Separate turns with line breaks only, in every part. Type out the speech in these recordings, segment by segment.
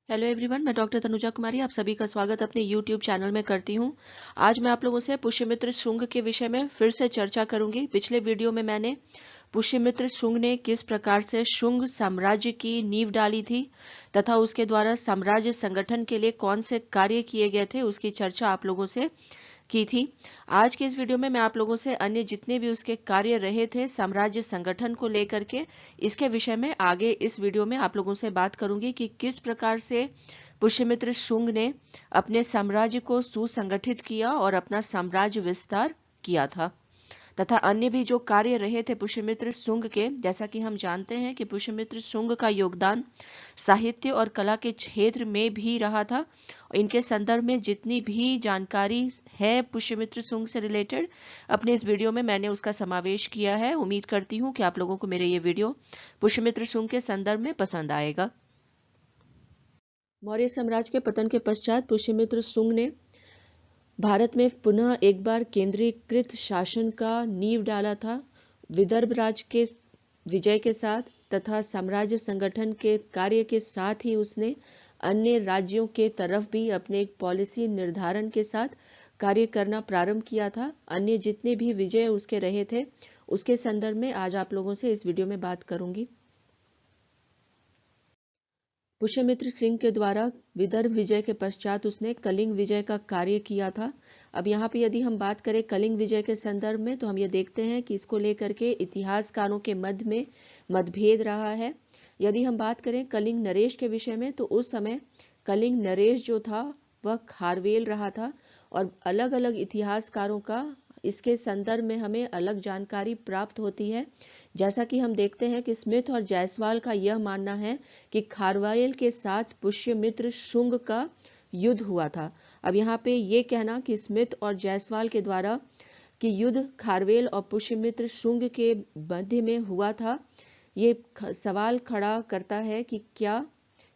Hello everyone, मैं doctor Tanuja कुमारी आप सभी का स्वागत अपने यूट्यूब चैनल में करती हूँ। आज मैं आप लोगों से पुष्यमित्र शुंग के विषय में फिर से चर्चा करूंगी। पिछले वीडियो में मैंने पुष्यमित्र शुंग ने किस प्रकार से शुंग साम्राज्य की नींव डाली थी तथा उसके द्वारा साम्राज्य संगठन के लिए कौन से कार्य किए गए थे उसकी चर्चा आप लोगों से की थी। आज के इस वीडियो में मैं आप लोगों से अन्य जितने भी उसके कार्य रहे थे साम्राज्य संगठन को लेकर के इसके विषय में आगे इस वीडियो में आप लोगों से बात करूंगी कि किस प्रकार से पुष्यमित्र शुंग ने अपने साम्राज्य को सुसंगठित किया और अपना साम्राज्य विस्तार किया था तथा अन्य भी जो कार्य रहे थे पुष्यमित्र शुंग के। जैसा कि हम जानते हैं कि पुष्यमित्र शुंग का योगदान साहित्य और कला के क्षेत्र में भी रहा था। इनके संदर्भ में जितनी भी जानकारी है पुष्यमित्र शुंग से रिलेटेड अपने इस वीडियो में मैंने उसका समावेश किया है। उम्मीद करती हूँ कि आप लोगों को मेरे ये वीडियो पुष्यमित्र शुंग के संदर्भ में पसंद आएगा। मौर्य साम्राज्य के पतन के पश्चात पुष्यमित्र शुंग ने भारत में पुनः एक बार केंद्रीकृत शासन का नींव डाला था। विदर्भ राज के विजय के साथ तथा साम्राज्य संगठन के कार्य के साथ ही उसने अन्य राज्यों के तरफ भी अपने एक पॉलिसी निर्धारण के साथ कार्य करना प्रारंभ किया था। अन्य जितने भी विजय उसके रहे थे उसके संदर्भ में आज आप लोगों से इस वीडियो में बात करूंगी। पुष्यमित्र सिंह के द्वारा विदर्भ विजय के पश्चात उसने कलिंग विजय का कार्य किया था। अब यहाँ पे यदि हम बात करें कलिंग विजय के संदर्भ में तो हम ये देखते हैं कि इसको लेकर के इतिहासकारों के मध्य में मतभेद रहा है। यदि हम बात करें कलिंग नरेश के विषय में तो उस समय कलिंग नरेश जो था वह खारवेल रहा था और अलग अलग इतिहासकारों का इसके संदर्भ में हमें अलग जानकारी प्राप्त होती है। जैसा कि हम देखते हैं कि स्मिथ और जायसवाल का यह मानना है कि खारवेल के साथ पुष्यमित्र शुंग का युद्ध हुआ था। अब यहाँ पे ये कहना कि स्मिथ और जायसवाल के द्वारा कि युद्ध खारवेल और पुष्यमित्र शुंग के मध्य में हुआ था, ये सवाल खड़ा करता है कि क्या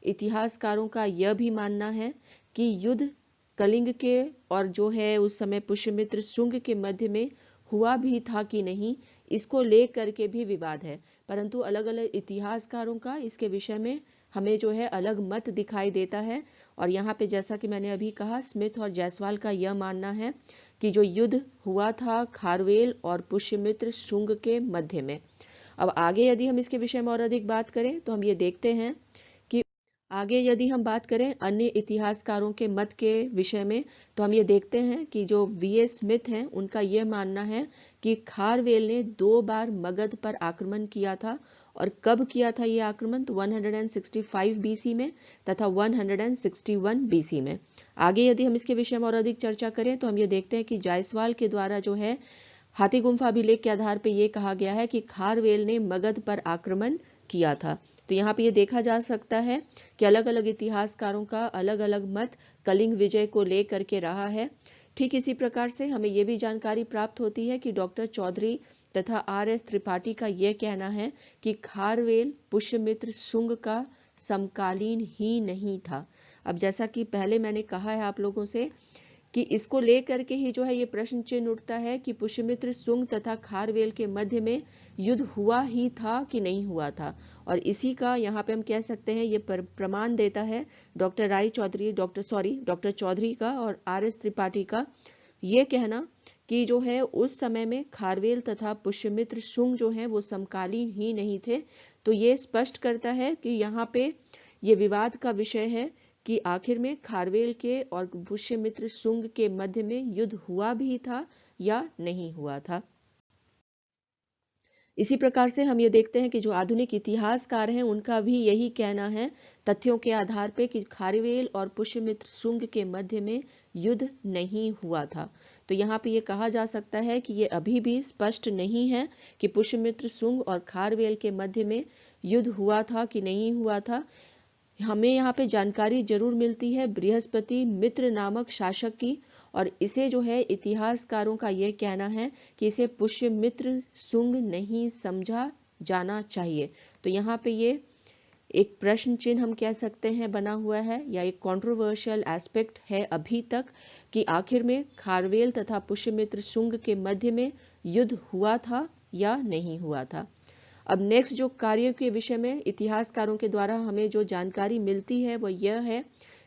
इतिहासकारों का यह भी मानना है कि युद्ध कलिंग के और जो है उस समय पुष्यमित्र शुंग के मध्य में हुआ भी था कि नहीं, इसको लेकर के भी विवाद है। परंतु अलग अलग इतिहासकारों का इसके विषय में हमें जो है अलग मत दिखाई देता है। और यहाँ पे जैसा कि मैंने अभी कहा स्मिथ और जायसवाल का यह मानना है कि जो युद्ध हुआ था खारवेल और पुष्यमित्र शुंग के मध्य में। अब आगे यदि हम इसके विषय में और अधिक बात करें तो हम ये देखते हैं कि आगे यदि हम बात करें अन्य इतिहासकारों के मत के विषय में तो हम ये देखते हैं कि जो वीएस स्मिथ हैं उनका यह मानना है कि खारवेल ने 2 बार मगध पर आक्रमण किया था। और कब किया था यह आक्रमण? तो 165 बीसी में तथा 161 बीसी में। आगे यदि हम इसके विषय में और अधिक चर्चा करें तो हम ये देखते हैं कि जायसवाल के द्वारा जो है हाथी गुम्फा अभिलेख के आधार पर यह कहा गया है कि खारवेल ने मगध पर आक्रमण किया था। तो यहाँ पे ये देखा जा सकता है कि अलग अलग इतिहासकारों का अलग अलग मत कलिंग विजय को लेकर के रहा है। ठीक इसी प्रकार से हमें ये भी जानकारी प्राप्त होती है कि डॉक्टर चौधरी तथा आर.एस. त्रिपाठी का यह कहना है कि खारवेल पुष्यमित्र शुंग का समकालीन ही नहीं था। अब जैसा कि पहले मैंने कहा है आप लोगों से कि इसको लेकर के ही जो है ये प्रश्न चिन्ह उठता है कि पुष्यमित्र शुंग तथा खारवेल के मध्य में युद्ध हुआ ही था कि नहीं हुआ था। और इसी का यहाँ पे हम कह सकते हैं ये प्रमाण देता है डॉक्टर चौधरी का और आर.एस. त्रिपाठी का ये कहना कि जो है उस समय में खारवेल तथा पुष्यमित्र शुंग जो है वो समकालीन ही नहीं थे। तो ये स्पष्ट करता है कि यहाँ पे ये विवाद का विषय है कि आखिर में खारवेल के और पुष्यमित्र शुंग के मध्य में युद्ध हुआ भी था या नहीं हुआ था। इसी प्रकार से हम ये देखते हैं कि जो आधुनिक इतिहासकार हैं उनका भी यही कहना है तथ्यों के आधार पर कि खारवेल और पुष्यमित्र शुंग के मध्य में युद्ध नहीं हुआ था। तो यहाँ पे ये कहा जा सकता है कि ये अभी भी स्पष्ट नहीं है कि पुष्यमित्र शुंग और खारवेल के मध्य में युद्ध हुआ था कि नहीं हुआ था। हमें यहाँ पे जानकारी जरूर मिलती है बृहस्पति मित्र नामक शासक की और इसे जो है इतिहासकारों का यह कहना है कि इसे पुष्यमित्र शुंग नहीं समझा जाना चाहिए। तो यहाँ पे ये एक प्रश्न चिन्ह हम कह सकते हैं बना हुआ है या एक कंट्रोवर्शियल एस्पेक्ट है अभी तक कि आखिर में खारवेल तथा पुष्यमित्र शुंग के मध्य में युद्ध हुआ था या नहीं हुआ था। अब नेक्स्ट जो कार्य के विषय में इतिहासकारों के द्वारा हमें जो जानकारी मिलती है वो यह है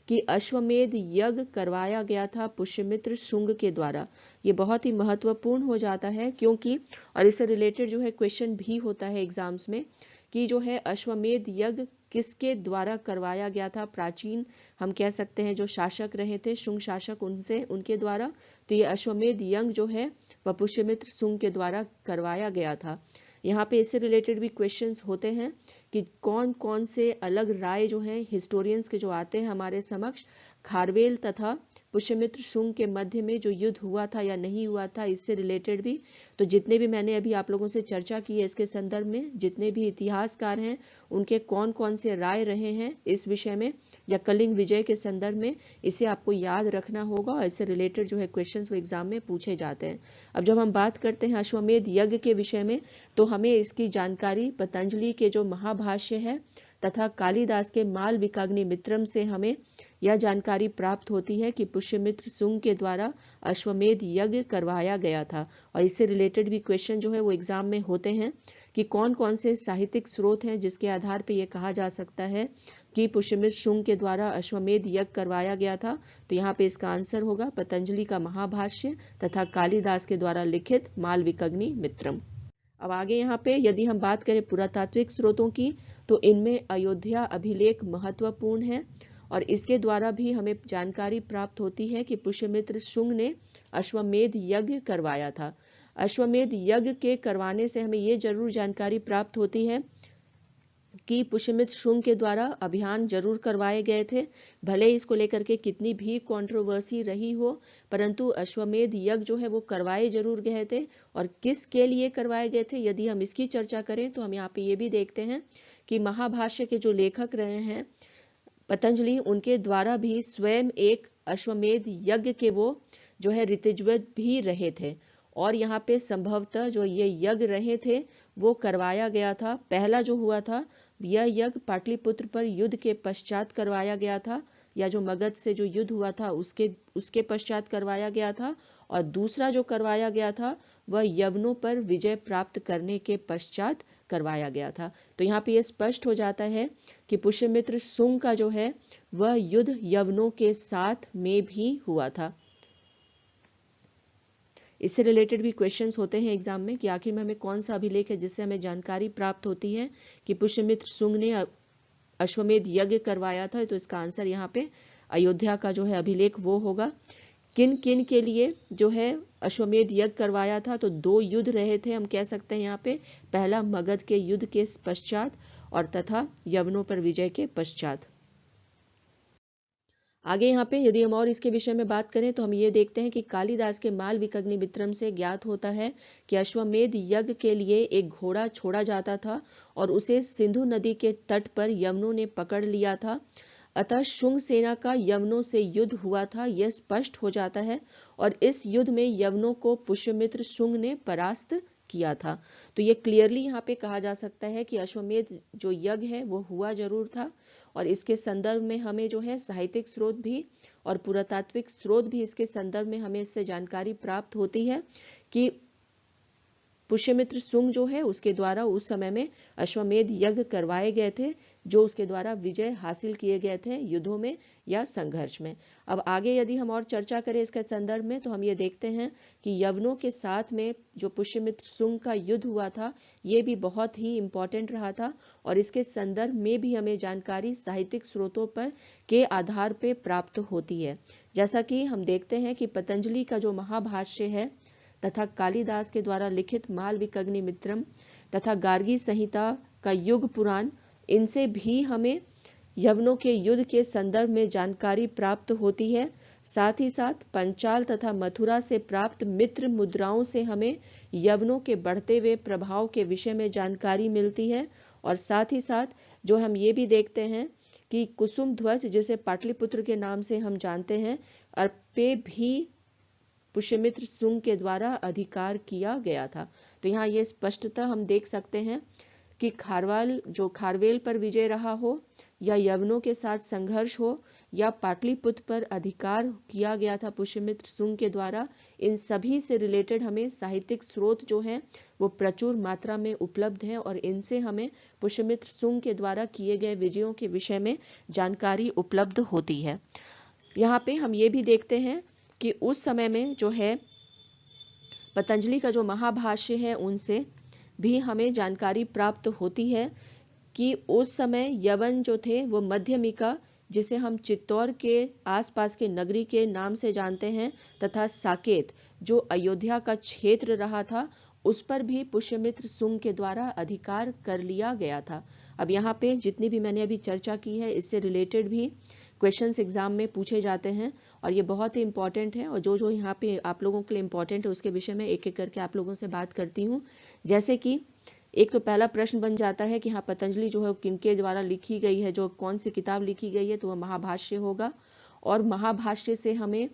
कि अश्वमेध यज्ञ करवाया गया था पुष्यमित्र शुंग के द्वारा। ये बहुत ही महत्वपूर्ण हो जाता है क्योंकि और इससे रिलेटेड जो है क्वेश्चन भी होता है एग्जाम्स में कि जो है अश्वमेध यज्ञ किसके द्वारा करवाया गया था। प्राचीन हम कह सकते हैं जो शासक रहे थे शुंग शासक उनके द्वारा। तो ये अश्वमेध यज्ञ जो है वह पुष्यमित्र शुंग के द्वारा करवाया गया था। यहाँ पे इससे रिलेटेड भी क्वेश्चंस होते हैं कि कौन कौन से अलग राय जो हैं हिस्टोरियंस के जो आते हैं हमारे समक्ष। खारवेल तथा पुष्यमित्र शुंग के मध्य में जो युद्ध हुआ था या नहीं हुआ था इससे रिलेटेड भी तो जितने भी मैंने अभी आप लोगों से चर्चा की है इसके संदर्भ में जितने भी इतिहासकार हैं उनके कौन कौन से राय रहे हैं इस विषय में या कलिंग विजय के संदर्भ में, इसे आपको याद रखना होगा और इससे रिलेटेड जो है क्वेश्चंस वो एग्जाम में पूछे जाते हैं। अब जब हम बात करते हैं अश्वमेध यज्ञ के विषय में तो हमें इसकी जानकारी पतंजलि के जो महाभाष्य है तथा कालिदास के मालविकाग्निमित्रम से हमें यह जानकारी प्राप्त होती है कि पुष्यमित्र शुंग के द्वारा अश्वमेध यज्ञ करवाया गया था। और इससे रिलेटेड भी क्वेश्चन जो है वो एग्जाम में होते हैं कि कौन कौन से साहित्यिक स्रोत हैं जिसके आधार पर यह कहा जा सकता है कि पुष्यमित्र शुंग के द्वारा अश्वमेध यज्ञ करवाया गया था। तो यहाँ पे इसका आंसर होगा पतंजलि का महाभाष्य तथा कालिदास के द्वारा लिखित मालविकाग्निमित्रम। अब आगे यहाँ पे यदि हम बात करें पुरातात्विक स्रोतों की तो इनमें अयोध्या अभिलेख महत्वपूर्ण है और इसके द्वारा भी हमें जानकारी प्राप्त होती है कि पुष्यमित्र शुंग ने अश्वमेध यज्ञ करवाया था। अश्वमेध यज्ञ के करवाने से हमें ये जरूर जानकारी प्राप्त होती है कि पुष्यमित्र शुंग के द्वारा अभियान जरूर करवाए गए थे, भले इसको लेकर के कितनी भी कंट्रोवर्सी रही हो, परंतु अश्वमेध यज्ञ जो है वो करवाए जरूर गए थे। और किसके लिए करवाए गए थे यदि हम इसकी चर्चा करें तो हम यहाँ पे ये भी देखते हैं कि महाभाष्य के जो लेखक रहे हैं पतंजलि उनके द्वारा भी स्वयं एक अश्वमेध यज्ञ के वो जो है ऋतुज्वत भी रहे थे। और यहाँ पे संभवतः जो ये यज्ञ रहे थे वो करवाया गया था। पहला जो हुआ था यह यज्ञ पाटलिपुत्र पर युद्ध के पश्चात करवाया गया था या जो मगध से जो युद्ध हुआ था उसके पश्चात करवाया गया था। और दूसरा जो करवाया गया था वह यवनों पर विजय प्राप्त करने के पश्चात करवाया गया था। तो यहाँ पे ये स्पष्ट हो जाता है कि पुष्यमित्र शुंग का जो है वह युद्ध यवनों के साथ में भी हुआ था। इससे रिलेटेड भी क्वेश्चंस होते हैं एग्जाम में कि आखिर में हमें कौन सा अभिलेख है जिससे हमें जानकारी प्राप्त होती है कि पुष्यमित्र शुंग ने अश्वमेध यज्ञ करवाया था। तो इसका आंसर यहाँ पे अयोध्या का जो है अभिलेख वो होगा। किन किन के लिए जो है अश्वमेध यज्ञ करवाया था तो दो युद्ध रहे थे हम कह सकते हैं यहाँ पे, पहला मगध के युद्ध के पश्चात और तथा यवनों पर विजय के पश्चात। आगे यहाँ पे यदि हम और इसके विषय में बात करें तो हम ये देखते हैं कि कालिदास के मालविकाग्निमित्रम से ज्ञात होता है कि अश्वमेध यज्ञ के लिए एक घोड़ा छोड़ा जाता था और उसे सिंधु नदी के तट पर यवनों ने पकड़ लिया था। अतः शुंग सेना का यवनों से युद्ध हुआ था यह स्पष्ट हो जाता है और इस युद्ध में यवनों को पुष्यमित्र शुंग ने परास्त किया था। तो ये क्लियरली यहाँ पे कहा जा सकता है कि अश्वमेध जो यज्ञ है वो हुआ जरूर था। और इसके संदर्भ में हमें जो है साहित्यिक स्रोत भी और पुरातात्विक स्रोत भी इसके संदर्भ में हमें इससे जानकारी प्राप्त होती है कि पुष्यमित्र शुंग जो है उसके द्वारा उस समय में अश्वमेध यज्ञ करवाए गए थे जो उसके द्वारा विजय हासिल किए गए थे युद्धों में या संघर्ष में। अब आगे यदि हम और चर्चा करें इसके संदर्भ में तो हम ये देखते हैं कि यवनों के साथ में जो पुष्यमित्र शुंग का युद्ध हुआ था ये भी बहुत ही इंपॉर्टेंट रहा था और इसके संदर्भ में भी हमें जानकारी साहित्यिक स्रोतों पर के आधार पर प्राप्त होती है। जैसा कि हम देखते हैं कि पतंजलि का जो महाभाष्य है तथा कालिदास के द्वारा लिखित मालविकाग्निमित्रम तथा गार्गी संहिता का युग पुराण, इनसे भी हमें यवनों के युद्ध के संदर्भ में जानकारी प्राप्त होती है। साथ ही साथ पंचाल तथा मथुरा से प्राप्त मित्र मुद्राओं से हमें यवनों के बढ़ते हुए प्रभाव के विषय में जानकारी मिलती है। और साथ ही साथ जो हम ये भी देखते हैं कि कुसुम ध्वज जिसे पाटलिपुत्र के नाम से हम जानते हैं पे भी पुष्यमित्र शुंग के द्वारा अधिकार किया गया था। तो यहाँ ये स्पष्टता हम देख सकते हैं कि खारवेल पर विजय रहा हो या यवनों के साथ संघर्ष हो या पाटलिपुत्र पर अधिकार किया गया था पुष्यमित्र शुंग के द्वारा, इन सभी से रिलेटेड हमें साहित्यिक स्रोत जो है वो प्रचुर मात्रा में उपलब्ध है और इनसे हमें पुष्यमित्र शुंग के द्वारा किए गए विजयों के विषय में जानकारी उपलब्ध होती है। यहाँ पे हम ये भी देखते हैं कि उस समय में जो है पतंजलि का जो महाभाष्य है उनसे भी हमें जानकारी प्राप्त होती है कि उस समय यवन जो थे वो मध्यमिका, जिसे हम चित्तौड़ के आसपास के नगरी के नाम से जानते हैं, तथा साकेत जो अयोध्या का क्षेत्र रहा था, उस पर भी पुष्यमित्र शुंग के द्वारा अधिकार कर लिया गया था। अब यहाँ पे जितनी भी मैंने अभी चर्चा की है इससे रिलेटेड भी क्वेश्चंस एग्जाम में पूछे जाते हैं और ये बहुत ही इंपॉर्टेंट है, और जो जो यहाँ पे आप लोगों के लिए इंपॉर्टेंट है उसके विषय में एक एक करके आप लोगों से बात करती हूँ। जैसे कि एक तो पहला प्रश्न बन जाता है कि हाँ पतंजलि जो है किनके द्वारा लिखी गई है, जो कौन सी किताब लिखी गई है, तो वह महाभाष्य होगा। और महाभाष्य से हमें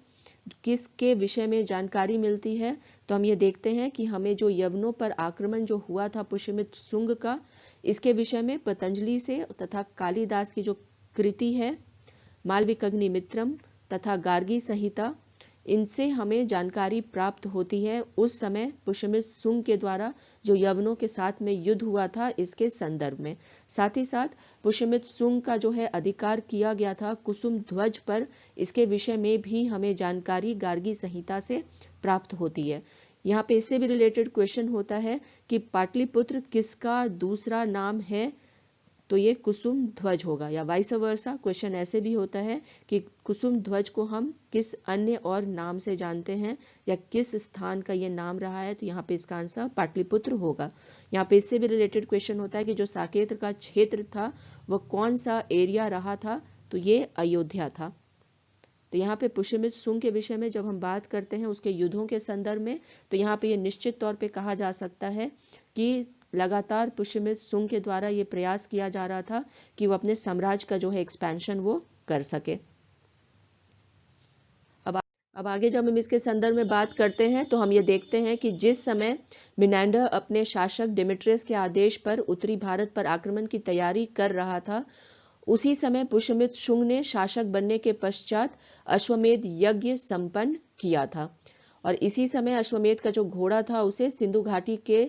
किसके विषय में जानकारी मिलती है, तो हम ये देखते हैं कि हमें जो यवनों पर आक्रमण जो हुआ था पुष्यमित्र शुंग का, इसके विषय में पतंजलि से तथा कालिदास की जो कृति है मालविकग्निमित्रम तथा गार्गी संहिता, इनसे हमें जानकारी प्राप्त होती है उस समय पुष्यमित्र शुंग के द्वारा जो यवनों के साथ में युद्ध हुआ था इसके संदर्भ में। साथ ही साथ पुष्यमित्र शुंग का जो है अधिकार किया गया था कुसुम ध्वज पर, इसके विषय में भी हमें जानकारी गार्गी संहिता से प्राप्त होती है। यहाँ पे इससे भी रिलेटेड क्वेश्चन होता है कि पाटलिपुत्र किसका दूसरा नाम है, तो ये कुसुम ध्वज होगा, या वाइस वर्सा क्वेश्चन ऐसे भी होता है कि कुसुम ध्वज को हम किस अन्य और नाम से जानते हैं या किस स्थान का ये नाम रहा है, तो यहाँ पे इसका आंसर पाटलिपुत्र होगा। यहाँ पे इससे भी रिलेटेड क्वेश्चन होता है कि जो साकेत का क्षेत्र था वह कौन सा एरिया रहा था, तो ये अयोध्या था। तो यहाँ पे पुष्यमित्र शुंग के विषय में जब हम बात करते हैं उसके युद्धों के संदर्भ में, तो यहाँ पे ये निश्चित तौर पे कहा जा सकता है कि लगातार पुष्यमित्र शुंग के द्वारा ये प्रयास किया जा रहा था कि वो अपने साम्राज्य का जो है एक्सपेंशन वो कर सके। अब आगे जब हम इसके संदर्भ में बात करते हैं तो हम ये देखते हैं कि जिस समय मिनांडर अपने शासक डिमेट्रियस के आदेश पर उत्तरी भारत पर आक्रमण की तैयारी कर रहा था, उसी समय पुष्यमित्र शुंग ने शासक बनने के पश्चात अश्वमेध यज्ञ संपन्न किया था। और इसी समय अश्वमेध का जो घोड़ा था उसे सिंधु घाटी के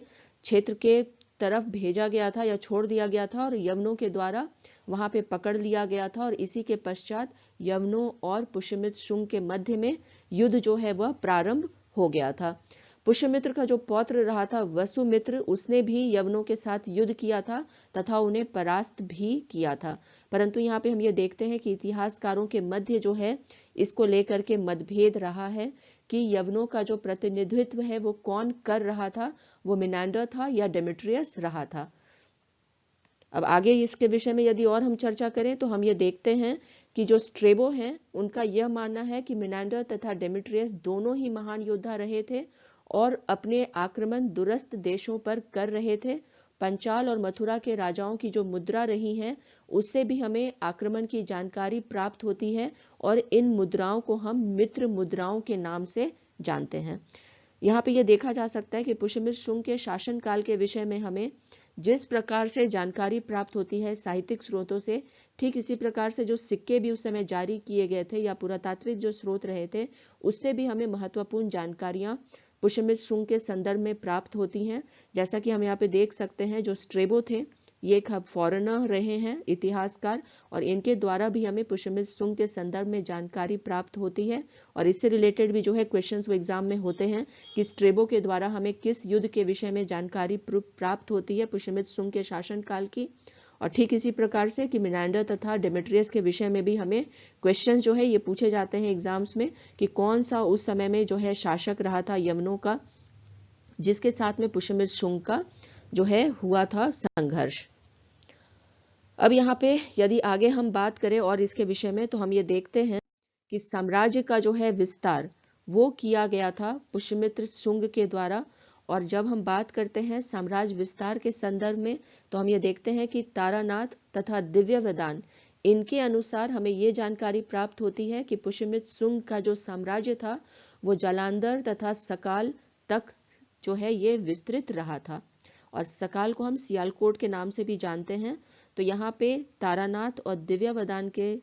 क्षेत्र के तरफ भेजा गया था या छोड़ दिया गया था और यवनों के द्वारा वहां पे पकड़ लिया गया था, और इसी के पश्चात यवनों और पुष्यमित्र शुंग के मध्य में युद्ध जो है वह प्रारंभ हो गया था। पुष्यमित्र का जो पौत्र रहा था वसुमित्र, उसने भी यवनों के साथ युद्ध किया था तथा उन्हें परास्त भी किया था। परंतु यहाँ पे हम ये देखते हैं कि इतिहासकारों के मध्य जो है इसको लेकर के मतभेद रहा है कि यवनों का जो प्रतिनिधित्व है वो कौन कर रहा था, वो मिनांडर था या डेमेट्रियस रहा था। अब आगे इसके विषय में यदि और हम चर्चा करें तो हम ये देखते हैं कि जो स्ट्रेबो हैं उनका यह मानना है कि मिनांडर तथा डेमेट्रियस दोनों ही महान योद्धा रहे थे और अपने आक्रमण दूरस्थ देशों पर कर रहे थे। पंचाल और मथुरा के राजाओं की जो मुद्रा रही है उससे भी हमें आक्रमण की जानकारी प्राप्त होती है और इन मुद्राओं को हम मित्र मुद्राओं के नाम से जानते हैं। यहाँ पे ये देखा जा सकता है कि पुष्यमित्र शुंग के शासनकाल के विषय में हमें जिस प्रकार से जानकारी प्राप्त होती है साहित्यिक स्रोतों से, ठीक इसी प्रकार से जो सिक्के भी उस समय जारी किए गए थे या पुरातात्विक जो स्रोत रहे थे उससे भी हमें महत्वपूर्ण जानकारियां पुष्यमित्र शुंग के संदर्भ में प्राप्त होती हैं। जैसा कि हम यहाँ पे देख सकते हैं जो स्ट्रेबो थे ये एक फॉरेनर रहे हैं इतिहासकार, और इनके द्वारा भी हमें पुष्यमित्र शुंग के संदर्भ में जानकारी प्राप्त होती है। और इससे रिलेटेड भी जो है क्वेश्चंस वो एग्जाम में होते हैं कि स्ट्रेबो के द्वारा हमें किस युद्ध के विषय में जानकारी प्राप्त होती है पुष्यमित्र शुंग के शासनकाल की। और ठीक इसी प्रकार से कि मिनांडर तथा डेमेट्रियस के विषय में भी हमें क्वेश्चंस जो है ये पूछे जाते हैं एग्जाम्स में कि कौन सा उस समय में जो है शासक रहा था यवनों का जिसके साथ में पुष्यमित्र शुंग का जो है हुआ था संघर्ष। अब यहाँ पे यदि आगे हम बात करें और इसके विषय में तो हम ये देखते हैं कि साम्राज्य का जो है विस्तार वो किया गया था पुष्यमित्र शुंग के द्वारा। और जब हम बात करते हैं साम्राज्य विस्तार के संदर्भ में तो हम ये देखते हैं कि तारानाथ तथा दिव्य वेदान इनके अनुसार हमें ये जानकारी प्राप्त होती है कि पुष्यमित्र शुंग का जो साम्राज्य था वो जालंधर तथा सकाल तक जो है ये विस्तृत रहा था। और सकाल को हम सियालकोट के नाम से भी जानते हैं। तो यहाँ पे तारानाथ और दिव्यवदान के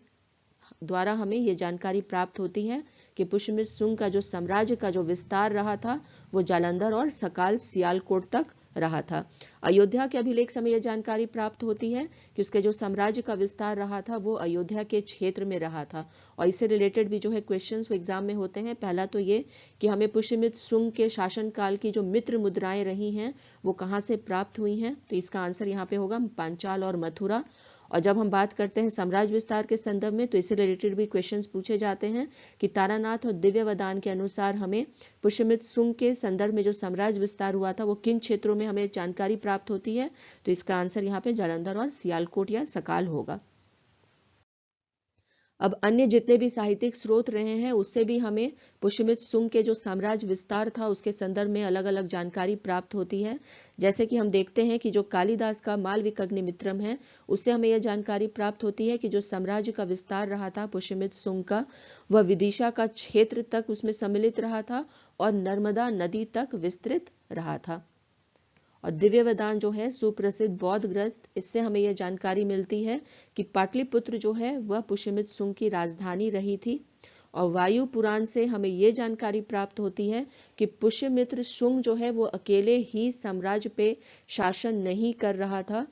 द्वारा हमें ये जानकारी प्राप्त होती है कि पुष्यमित्र शुंग का जो साम्राज्य का जो विस्तार रहा था वो जालंधर और सकाल सियालकोट तक रहा था। अयोध्या के अभिलेख से हमें यह जानकारी प्राप्त होती है कि उसके जो साम्राज्य का विस्तार रहा था वो अयोध्या के क्षेत्र में रहा था। और इससे रिलेटेड भी जो है क्वेश्चंस एग्जाम में होते हैं। पहला तो ये कि हमें पुष्यमित्र शुंग के शासनकाल की जो मित्र मुद्राएं रही हैं वो कहाँ से प्राप्त हुई हैं, तो इसका आंसर यहाँ पे होगा पांचाल और मथुरा। और जब हम बात करते हैं साम्राज्य विस्तार के संदर्भ में तो इससे रिलेटेड भी क्वेश्चंस पूछे जाते हैं कि तारानाथ और दिव्यवदान के अनुसार हमें पुष्यमित्र शुंग के संदर्भ में जो साम्राज्य विस्तार हुआ था वो किन क्षेत्रों में हमें जानकारी प्राप्त होती है, तो इसका आंसर यहाँ पे जालंधर और सियालकोट या सकाल होगा। अब अन्य जितने भी साहित्यिक स्रोत रहे हैं उससे भी हमें पुष्यमित्र शुंग के जो साम्राज्य विस्तार था उसके संदर्भ में अलग अलग जानकारी प्राप्त होती है। जैसे कि हम देखते हैं कि जो कालिदास का मालविकग्निमित्रम है उससे हमें यह जानकारी प्राप्त होती है कि जो साम्राज्य का विस्तार रहा था पुष्यमित्र शुंग का वह विदिशा का क्षेत्र तक उसमें सम्मिलित रहा था और नर्मदा नदी तक विस्तृत रहा था। और दिव्यवदान जो है सुप्रसिद्ध बौद्ध ग्रंथ, इससे हमें यह जानकारी मिलती है कि पाटलिपुत्र जो है वह पुष्यमित्र शुंग की राजधानी रही थी। और वायु पुराण से हमें यह जानकारी प्राप्त होती है कि पुष्यमित्र शुंग जो है वो अकेले ही साम्राज्य पे शासन नहीं कर रहा था,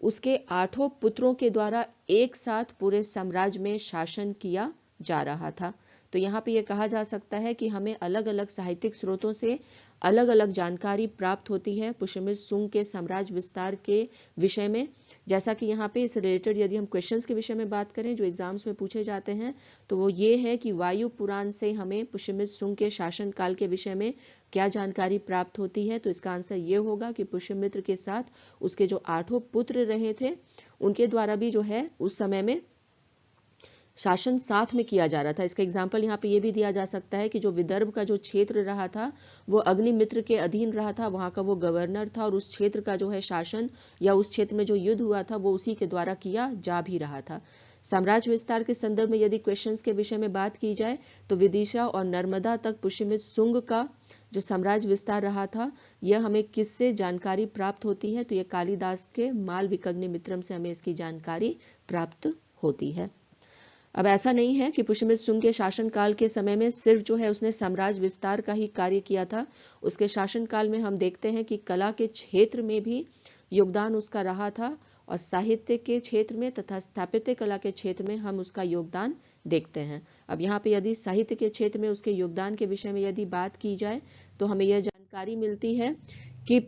उसके 8 पुत्रों के द्वारा एक साथ पूरे साम्राज्य में शासन किया जा रहा था। तो यहाँ पे ये कहा जा सकता है कि हमें अलग अलग साहित्यिक स्रोतों से अलग अलग जानकारी प्राप्त होती है पुष्यमित्र शुंग के साम्राज्य विस्तार के विषय में। जैसा कि यहाँ पे इस रिलेटेड यदि हम क्वेश्चंस के विषय में बात करें जो एग्जाम्स में पूछे जाते हैं तो वो ये है कि वायु पुराण से हमें पुष्यमित्र शुंग के शासन काल के विषय में क्या जानकारी प्राप्त होती है, तो इसका आंसर ये होगा कि पुष्यमित्र के साथ उसके जो 8 पुत्र रहे थे उनके द्वारा भी जो है उस समय में शासन साथ में किया जा रहा था। इसका एग्जाम्पल यहाँ पे ये भी दिया जा सकता है कि जो विदर्भ का जो क्षेत्र रहा था वो अग्निमित्र के अधीन रहा था, वहां का वो गवर्नर था और उस क्षेत्र का जो है शासन या उस क्षेत्र में जो युद्ध हुआ था वो उसी के द्वारा किया जा भी रहा था। साम्राज्य विस्तार के संदर्भ में यदि क्वेश्चंस के विषय में बात की जाए तो विदिशा और नर्मदा तक पुष्यमित्र शुंग का जो साम्राज्य विस्तार रहा था यह हमें किससे जानकारी प्राप्त होती है, तो यह कालिदास के मालविकग्निमित्रम से हमें इसकी जानकारी प्राप्त होती है। अब ऐसा नहीं है कि पुष्यमित्र शुंग के शासनकाल के समय में सिर्फ जो है उसने साम्राज्य विस्तार का ही कार्य किया था। उसके शासनकाल में हम देखते हैं कि कला के क्षेत्र में भी योगदान उसका रहा था और साहित्य के क्षेत्र में तथा स्थापत्य कला के क्षेत्र में हम उसका योगदान देखते हैं। अब यहाँ पे यदि साहित्य के क्षेत्र में उसके योगदान के विषय में यदि बात की जाए तो हमें यह जानकारी मिलती है कि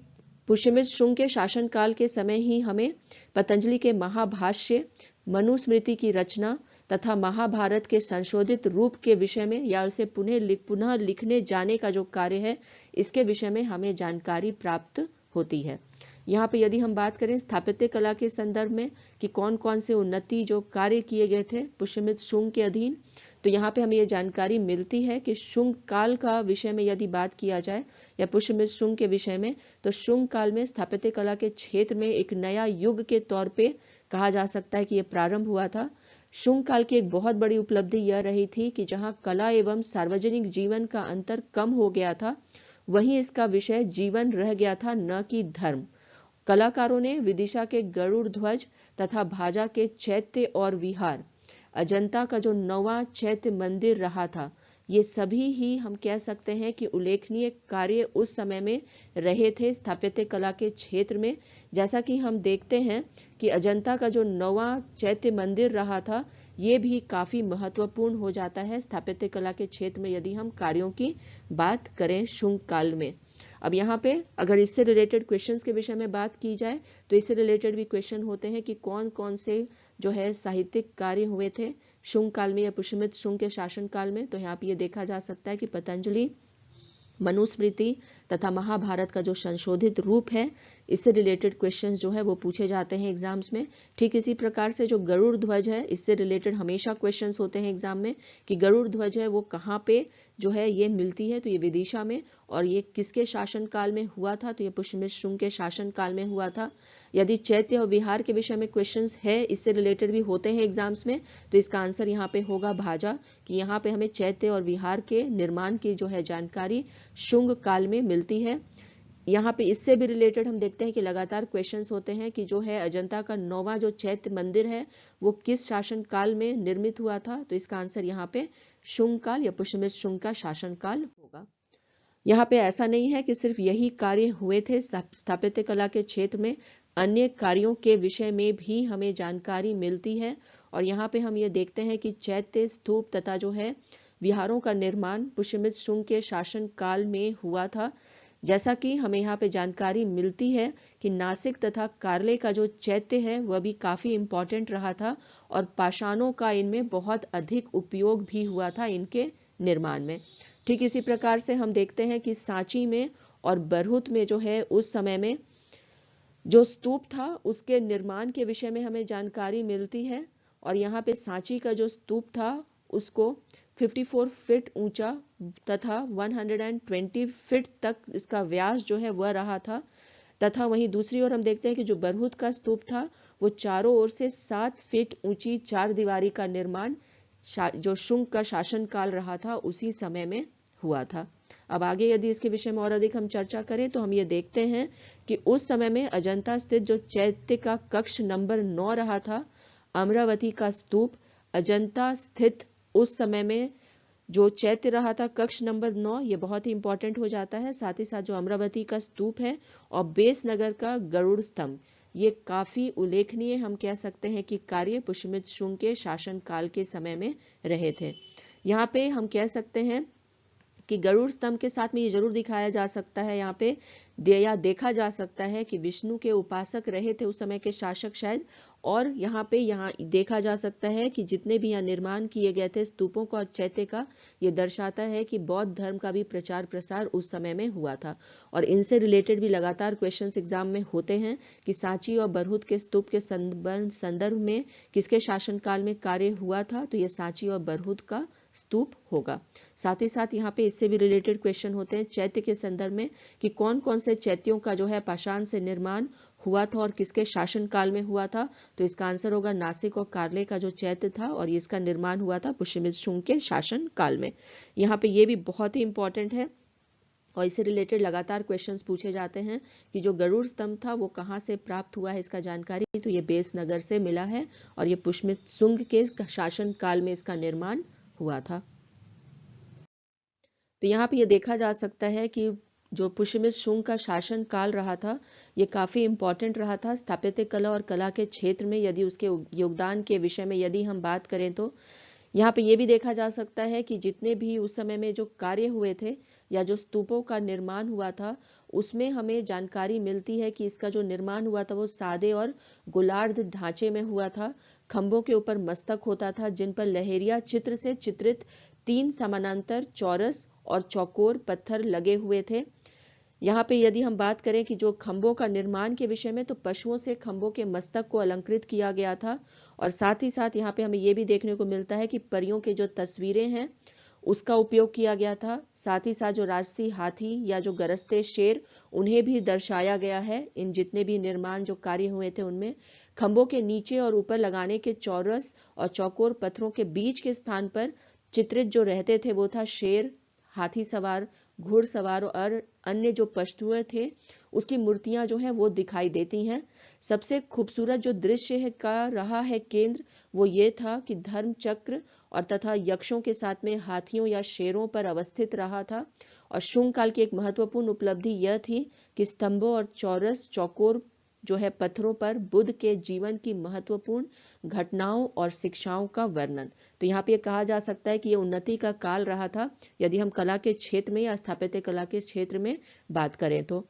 पुष्यमित्र शुंग के शासनकाल के समय ही हमें पतंजलि के महाभाष्य, मनुस्मृति की रचना तथा महाभारत के संशोधित रूप के विषय में या उसे पुनः लिखने जाने का जो कार्य है इसके विषय में हमें जानकारी प्राप्त होती है। यहाँ पे यदि हम बात करें स्थापत्य कला के संदर्भ में कि कौन कौन से उन्नति जो कार्य किए गए थे पुष्यमित्र शुंग के अधीन, तो यहाँ पे हमें ये जानकारी मिलती है कि शुंग काल का विषय में यदि बात किया जाए या पुष्यमित्र शुंग के विषय में तो शुंग काल में स्थापत्य कला के क्षेत्र में एक नया युग के तौर पे कहा जा सकता है कि यह प्रारंभ हुआ था। शुंग काल की एक बहुत बड़ी उपलब्धि यह रही थी कि जहां कला एवं सार्वजनिक जीवन का अंतर कम हो गया था वहीं इसका विषय जीवन रह गया था, न कि धर्म। कलाकारों ने विदिशा के गरुड़ ध्वज तथा भाजा के चैत्य और विहार, अजंता का जो 9वां चैत्य मंदिर रहा था, ये सभी ही हम कह सकते हैं कि उल्लेखनीय कार्य उस समय में रहे थे स्थापत्य कला के क्षेत्र में। जैसा कि हम देखते हैं कि अजंता का जो 9वां चैत्य मंदिर रहा था ये भी काफी महत्वपूर्ण हो जाता है स्थापत्य कला के क्षेत्र में यदि हम कार्यों की बात करें शुंग काल में। अब यहाँ पे अगर इससे रिलेटेड क्वेश्चंस के विषय में बात की जाए तो इससे रिलेटेड भी क्वेश्चन होते हैं कि कौन कौन से जो है साहित्यिक कार्य हुए थे शुंग काल में या पुष्यमित्र शुंग के शासन काल में। तो यहाँ पे ये देखा जा सकता है कि पतंजलि, मनुस्मृति तथा महाभारत का जो संशोधित रूप है इससे रिलेटेड क्वेश्चंस जो है वो पूछे जाते हैं एग्जाम्स में। ठीक इसी प्रकार से जो गरुड़ ध्वज है इससे रिलेटेड हमेशा क्वेश्चंस होते हैं एग्जाम में कि गरुड़ ध्वज है वो कहाँ पे जो है ये मिलती है, तो ये विदिशा में, और ये किसके शासन काल में हुआ था, तो ये पुष्यमित्र शुंग के शासन काल में हुआ था। यदि चैत्य और विहार के विषय में क्वेश्चंस है इससे रिलेटेड भी होते हैं एग्जाम्स में तो इसका आंसर यहाँ पे होगा भाजा, कि यहाँ पे हमें चैत्य और विहार के निर्माण की जो है जानकारी शुंग काल में मिलती है। यहाँ पे इससे भी रिलेटेड हम देखते हैं कि लगातार क्वेश्चंस होते हैं कि जो है अजंता का 9वां जो चैत्य मंदिर है वो किस शासन काल में निर्मित हुआ था। तो इसका आंसर यहाँ पे शुंग काल या पुष्यमित्र शुंग का शासन काल होगा। यहाँ पे ऐसा नहीं है कि सिर्फ यही कार्य हुए थे, स्थापत्य कला के क्षेत्र में अन्य कार्यों के विषय में भी हमें जानकारी मिलती है। और यहाँ पे हम ये देखते हैं कि चैत्य, स्तूप तथा जो है विहारों का निर्माण पुष्यमित्र शुंग के शासन काल में हुआ था। जैसा कि हमें यहाँ पे जानकारी मिलती है कि नासिक तथा कार्ले का जो चैत्य है वह भी काफी इंपॉर्टेंट रहा था और पाषाणों का इनमें बहुत अधिक उपयोग भी हुआ था इनके निर्माण में। ठीक इसी प्रकार से हम देखते हैं कि सांची में और बरहुत में जो है उस समय में जो स्तूप था उसके निर्माण के विषय में हमें जानकारी मिलती है। और यहाँ पे सांची का जो स्तूप था उसको 54 फीट ऊंचा तथा 120 फीट तक इसका व्यास जो है वह रहा था। तथा वहीं दूसरी ओर हम देखते हैं कि जो बरहुत का स्तूप था वो चारों ओर से 7 फीट ऊंची 4 दीवारी का निर्माण जो शुंग का शासन काल रहा था उसी समय में हुआ था। अब आगे यदि इसके विषय में और अधिक हम चर्चा करें तो हम ये देखते हैं कि उस समय में अजंता स्थित जो चैत्य का कक्ष नंबर 9 रहा था, अमरावती का स्तूप अजंता स्थित उस समय में जो चैत्य रहा था कक्ष नंबर 9, ये बहुत ही इंपॉर्टेंट हो जाता है। साथ ही साथ जो अमरावती का स्तूप है और बेस नगर का गरुड़ स्तंभ, ये काफी उल्लेखनीय हम कह सकते हैं कि कार्य पुष्यमित्र शुंग के शासन काल के समय में रहे थे। यहाँ पे हम कह सकते हैं कि गरुड़ स्तंभ के साथ में ये जरूर दिखाया जा सकता है यहाँ पे या देखा जा सकता है कि विष्णु के उपासक रहे थे उस समय के शासक शायद। और यहाँ देखा जा सकता है कि जितने भी यहाँ निर्माण किए गए थे स्तूपों का और चैत्य का, ये दर्शाता है कि बौद्ध धर्म का भी प्रचार प्रसार उस समय में हुआ था। और इनसे रिलेटेड भी लगातार क्वेश्चंस एग्जाम में होते हैं कि सांची और बरहुत के स्तूप के संदर्भ में किसके शासनकाल में कार्य हुआ था, तो ये सांची और बरहुत का स्तूप होगा। साथ ही साथ यहाँ पे इससे भी रिलेटेड क्वेश्चन होते हैं चैत्य के संदर्भ में कि कौन कौन से चैत्यों का जो है पाषाण से निर्माण हुआ था और किसके शासन काल में हुआ था। तो इसका आंसर होगा नासिक और कार्ले का जो चैत्य था और इसका निर्माण हुआ था पुष्यमित्र शुंग के शासन काल में। यहाँ पे ये भी बहुत ही इंपॉर्टेंट है और इससे रिलेटेड लगातार क्वेश्चंस पूछे जाते हैं कि जो गरुड़ स्तंभ था वो कहाँ से प्राप्त हुआ है इसका जानकारी, तो ये बेस नगर से मिला है और ये पुष्यमित्र शुंग के शासन काल में इसका निर्माण हुआ था। तो यहाँ पे ये देखा जा सकता है कि जो पुष्यमित्र शुंग का शासन काल रहा था ये काफी इंपॉर्टेंट रहा था स्थापत्य कला और कला के क्षेत्र में। यदि उसके योगदान के विषय में यदि हम बात करें तो यहाँ पे ये भी देखा जा सकता है कि जितने भी उस समय में जो कार्य हुए थे या जो स्तूपों का निर्माण हुआ था उसमें हमें जानकारी मिलती है कि इसका जो निर्माण हुआ था वो सादे और गोलार्ध ढांचे में हुआ था। खंभों के ऊपर मस्तक होता था जिन पर लहेरिया चित्र से चित्रित 3 समानांतर चौरस और चौकोर पत्थर लगे हुए थे। यहाँ पे यदि हम बात करें कि जो खंभों का निर्माण के विषय में, तो पशुओं से खंभों के मस्तक को अलंकृत किया गया था। और साथ ही साथ यहाँ पे हमें ये भी देखने को मिलता है कि परियों के जो तस्वीरें हैं उसका उपयोग किया गया था। साथ ही साथ जो राजसी हाथी या जो गरजते शेर उन्हें भी दर्शाया गया है। इन जितने भी निर्माण जो कार्य हुए थे उनमें खंभों के नीचे और ऊपर लगाने के चौरस और चौकोर पत्थरों के बीच के स्थान पर चित्रित जो रहते थे वो था शेर, हाथी सवार, घुड़सवार और अन्य जो पशु थे उसकी मूर्तियां जो है वो दिखाई देती हैं। सबसे खूबसूरत जो दृश्य है का रहा है केंद्र वो ये था कि धर्म चक्र और तथा यक्षों के साथ में हाथियों या शेरों पर अवस्थित रहा था। और शुंग काल की एक महत्वपूर्ण उपलब्धि यह थी कि स्तंभों और चौरस चौकोर जो है पत्थरों पर बुद्ध के जीवन की महत्वपूर्ण घटनाओं और शिक्षाओं का वर्णन। तो यहाँ पे कहा जा सकता है कि ये उन्नति का काल रहा था यदि हम कला के क्षेत्र में या स्थापत्य कला के क्षेत्र में बात करें तो।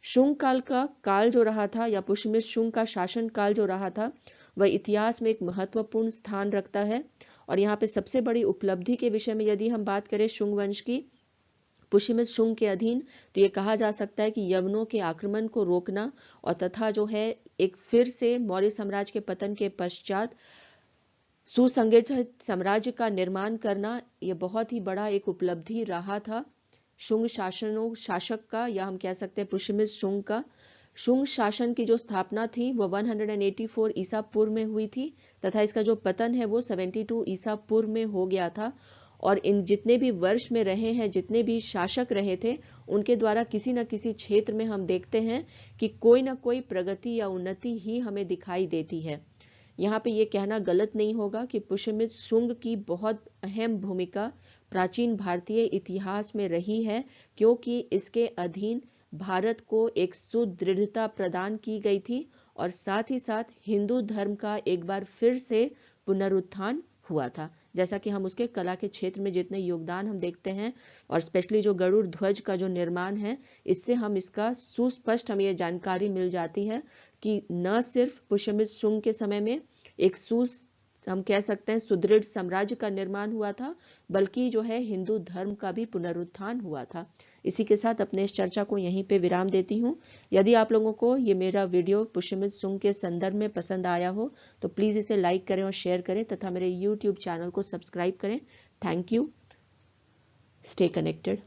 शुंग काल का काल जो रहा था या पुष्यमित्र शुंग का शासन काल जो रहा था वह इतिहास में एक महत्वपूर्ण स्थान रखता है। और यहाँ पे सबसे बड़ी उपलब्धि के विषय में यदि हम बात करें शुंग वंश की पुष्यमित्र शुंग के अधीन, तो ये कहा जा सकता है कि यवनों के आक्रमण को रोकना और तथा जो है एक फिर से मौर्य साम्राज्य के पतन के पश्चात सुसंगठित साम्राज्य का निर्माण करना, ये बहुत ही बड़ा एक उपलब्धि रहा था शुंग शासक का, या हम कह सकते हैं पुष्यमित्र शुंग का। शुंग शासन की जो स्थापना थी वो 184 ईसा पूर्व में हुई थी तथा इसका जो पतन है वो 72 ईसा पूर्व में हो गया था। और इन जितने भी वर्ष में रहे हैं, जितने भी शासक रहे थे, उनके द्वारा किसी न किसी क्षेत्र में हम देखते हैं कि कोई ना कोई प्रगति या उन्नति ही हमें दिखाई देती है। यहाँ पे ये कहना गलत नहीं होगा कि पुष्यमित्र शुंग की बहुत अहम भूमिका प्राचीन भारतीय इतिहास में रही है, क्योंकि इसके अधीन भारत को एक सुदृढ़ता प्रदान की गई थी और साथ ही साथ हिंदू धर्म का एक बार फिर से पुनरुत्थान हुआ था। जैसा कि हम उसके कला के क्षेत्र में जितने योगदान हम देखते हैं, और स्पेशली जो गरुड़ ध्वज का जो निर्माण है, इससे हम इसका सुस्पष्ट हमें ये जानकारी मिल जाती है कि न सिर्फ पुष्यमित्र शुंग के समय में एक हम कह सकते हैं सुदृढ़ साम्राज्य का निर्माण हुआ था, बल्कि जो है हिंदू धर्म का भी पुनरुत्थान हुआ था। इसी के साथ अपने इस चर्चा को यहीं पे विराम देती हूँ। यदि आप लोगों को ये मेरा वीडियो पुष्यमित्र शुंग के संदर्भ में पसंद आया हो तो प्लीज इसे लाइक करें और शेयर करें तथा मेरे YouTube चैनल को सब्सक्राइब करें। Thank you. Stay connected.